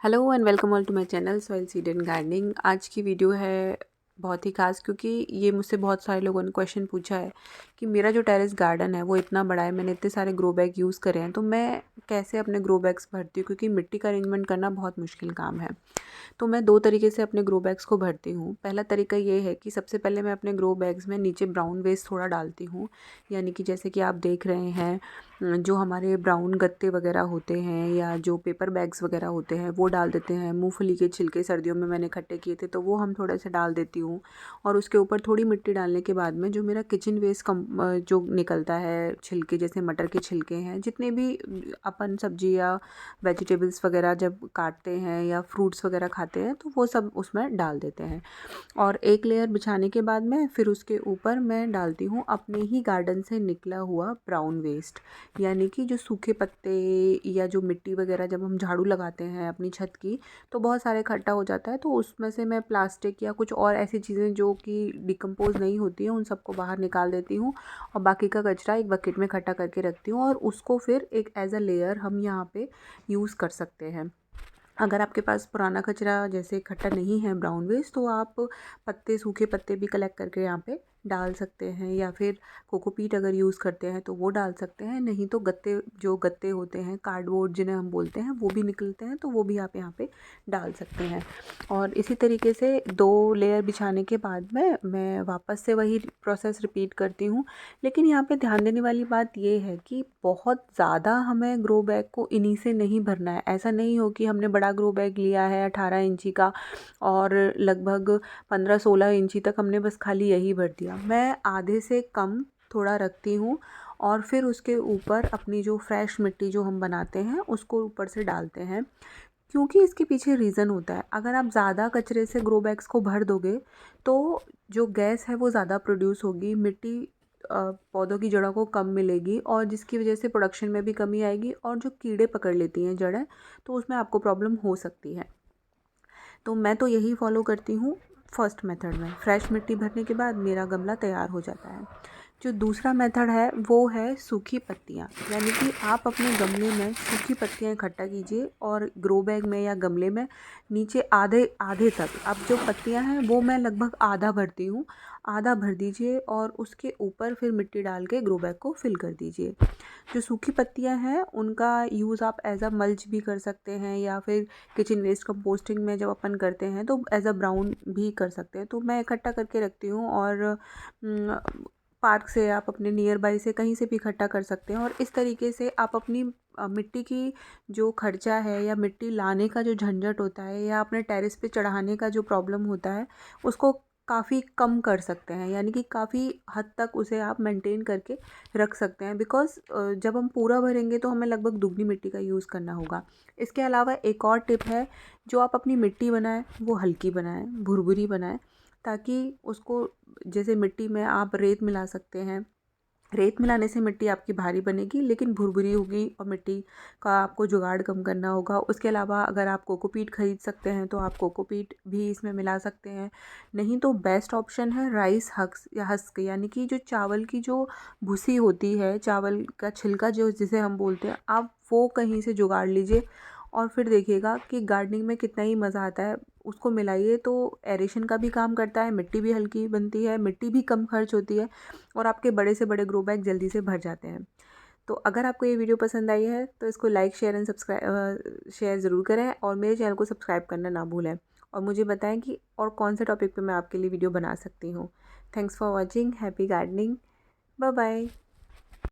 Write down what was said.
Hello and welcome all to my channel soil seed and gardening. आज की video है बहुत ही खास, क्योंकि ये मुझसे बहुत सारे लोगों ने क्वेश्चन पूछा है कि मेरा जो टेरेस गार्डन है वो इतना बड़ा है, मैंने इतने सारे ग्रो बैग यूज़ करे हैं, तो मैं कैसे अपने ग्रो बैग्स भरती हूँ, क्योंकि मिट्टी का अरेंजमेंट करना बहुत मुश्किल काम है। तो मैं दो तरीके से अपने ग्रो बैग्स को भरती हूँ। पहला तरीका ये है कि सबसे पहले मैं अपने ग्रो बैग्स में नीचे ब्राउन वेस्ट थोड़ा डालती हूँ, यानी कि जैसे कि आप देख रहे हैं जो हमारे ब्राउन गत्ते वगैरह होते हैं या जो पेपर बैग्स वगैरह होते हैं वो डाल देते हैं। मूंगफली के छिलके सर्दियों में मैंने इकट्ठे किए थे तो वो हम थोड़े से डाल देती हूँ। और उसके ऊपर थोड़ी मिट्टी डालने के बाद में जो मेरा किचन वेस्ट जो निकलता है, छिलके जैसे मटर के छिलके हैं, जितने भी अपन सब्जी या वेजिटेबल्स वगैरह जब काटते हैं या फ्रूट्स वगैरह खाते हैं तो वो सब उसमें डाल देते हैं। और एक लेयर बिछाने के बाद में फिर उसके ऊपर मैं डालती हूँ अपने ही गार्डन से निकला हुआ ब्राउन वेस्ट, यानी कि जो सूखे पत्ते या जो मिट्टी वगैरह जब हम झाड़ू लगाते हैं अपनी छत की तो बहुत सारे इकट्ठा हो जाता है, तो उसमें से मैं प्लास्टिक या कुछ और ऐसी चीज़ें जो कि डिकम्पोज नहीं होती हैं उन सबको बाहर निकाल देती हूँ और बाकी का कचरा एक बकेट में इकट्ठा करके रखती हूँ और उसको फिर एक एज अ लेयर हम यहाँ पे यूज़ कर सकते हैं। अगर आपके पास पुराना कचरा जैसे इकट्ठा नहीं है ब्राउन वेस्ट, तो आप पत्ते, सूखे पत्ते भी कलेक्ट करके यहाँ पे डाल सकते हैं, या फिर कोकोपीट अगर यूज़ करते हैं तो वो डाल सकते हैं। नहीं तो गत्ते, जो गत्ते होते हैं कार्डबोर्ड जिन्हें हम बोलते हैं, वो भी निकलते हैं तो वो भी आप यहाँ पे डाल सकते हैं। और इसी तरीके से 2 लेयर बिछाने के बाद में मैं वापस से वही प्रोसेस रिपीट करती हूँ। लेकिन यहाँ पे ध्यान देने वाली बात ये है कि बहुत ज़्यादा हमें ग्रो बैग को इन्हीं से नहीं भरना है। ऐसा नहीं हो कि हमने बड़ा ग्रो बैग लिया है 18 इंची का और लगभग 15-16 इंची तक हमने बस खाली यही भर दिया। मैं आधे से कम थोड़ा रखती हूँ और फिर उसके ऊपर अपनी जो फ्रेश मिट्टी जो हम बनाते हैं उसको ऊपर से डालते हैं, क्योंकि इसके पीछे रीज़न होता है। अगर आप ज़्यादा कचरे से ग्रो बैग्स को भर दोगे तो जो गैस है वो ज़्यादा प्रोड्यूस होगी, मिट्टी पौधों की जड़ों को कम मिलेगी और जिसकी वजह से प्रोडक्शन में भी कमी आएगी और जो कीड़े पकड़ लेती हैं जड़ें, तो उसमें आपको प्रॉब्लम हो सकती है। तो मैं तो यही फॉलो करती हूँ फर्स्ट मेथड में। फ्रेश मिट्टी भरने के बाद मेरा गमला तैयार हो जाता है। जो दूसरा मेथड है वो है सूखी पत्तियाँ, यानी कि आप अपने गमले में सूखी पत्तियाँ इकट्ठा कीजिए और ग्रो बैग में या गमले में नीचे आधे आधे तक, अब जो पत्तियाँ हैं वो मैं लगभग आधा भरती हूँ, आधा भर दीजिए और उसके ऊपर फिर मिट्टी डाल के ग्रो बैग को फिल कर दीजिए। जो सूखी पत्तियाँ हैं उनका यूज़ आप एज अ मल्च भी कर सकते हैं, या फिर किचन वेस्ट कंपोस्टिंग में जब अपन करते हैं तो एज अ ब्राउन भी कर सकते हैं। तो मैं इकट्ठा करके रखती हूँ और पार्क से आप अपने नियर बाई से कहीं से भी इकट्ठा कर सकते हैं। और इस तरीके से आप अपनी मिट्टी की जो खर्चा है या मिट्टी लाने का जो झंझट होता है या अपने टेरेस पे चढ़ाने का जो प्रॉब्लम होता है उसको काफ़ी कम कर सकते हैं, यानी कि काफ़ी हद तक उसे आप मेंटेन करके रख सकते हैं। बिकॉज़ जब हम पूरा भरेंगे तो हमें लगभग दुगनी मिट्टी का यूज़ करना होगा। इसके अलावा एक और टिप है, जो आप अपनी मिट्टी बनाएं वो हल्की बनाएं, भुरभुरी बनाएं, ताकि उसको, जैसे मिट्टी में आप रेत मिला सकते हैं, रेत मिलाने से मिट्टी आपकी भारी बनेगी लेकिन भुरभुरी होगी और मिट्टी का आपको जुगाड़ कम करना होगा। उसके अलावा अगर आप कोकोपीट खरीद सकते हैं तो आप कोकोपीट भी इसमें मिला सकते हैं। नहीं तो बेस्ट ऑप्शन है राइस हक्स या हस्क, यानी कि जो चावल की जो भूसी होती है, चावल का छिलका जो जिसे हम बोलते हैं, आप वो कहीं से जुगाड़ लीजिए और फिर देखिएगा कि गार्डनिंग में कितना ही मज़ा आता है। उसको मिलाइए तो एरेशन का भी काम करता है, मिट्टी भी हल्की बनती है, मिट्टी भी कम खर्च होती है और आपके बड़े से बड़े ग्रो बैग जल्दी से भर जाते हैं। तो अगर आपको ये वीडियो पसंद आई है तो इसको like, share and subscribe share ज़रूर करें और मेरे चैनल को सब्सक्राइब करना ना भूलें। और मुझे बताएं कि और कौन से टॉपिक पे मैं आपके लिए वीडियो बना सकती हूँ। Thanks for watching. Happy gardening. Bye bye.